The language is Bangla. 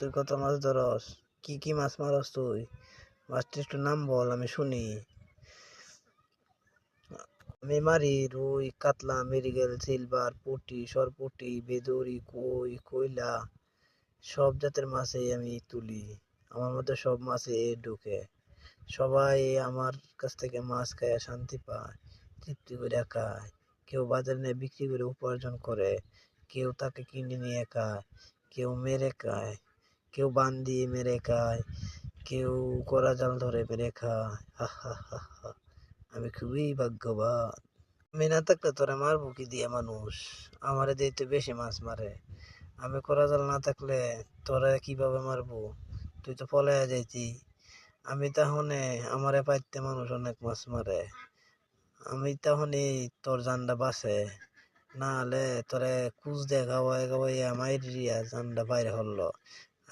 তুই কত মাছ ধরস? কি কি মাছ মারস তুই? মাছটির একটু নাম বল, আমি শুনি। আমি মারি রুই, কাতলা, মৃগেল, সিলভার, পুঁটি, সরপুঁটি, বেদুরি, কই, কইলা, সব জাতের মাছই আমি তুলি। আমার মধ্যে সব মাছই ঢুকে। সবাই আমার কাছ থেকে মাছ খায় শান্তি পায়, তৃপ্তি করে খায়। কেউ বাজারে নিয়ে বিক্রি করে উপার্জন করে, কেউ তাকে কিনে নিয়ে খায়, কেউ মেরে খায়, কেউ বান দিয়ে মেরে খায়, কেউ করা জাল ধরে মেরে খায়। হা হা হা হা। আমি খুবই ভাগ্যবান। আমি না থাকলে তোরা মারবো কি দিয়ে মানুষ? আমারে দিয়ে তো বেশি মাছ মারে। আমি করা জাল না থাকলে তোরা কিভাবে মারবো? তুই তো পলাইয়া যাইতি। আমি তাহলে আমারে পাইতে মানুষ অনেক মাছ মারে। আমি তাহলে তোর জানটা বাঁচে। না হলে তোরে কুচ দিয়ে গাওয়াই গাওয়াইয়া মাইরিয়া জানটা বাইরে হলো।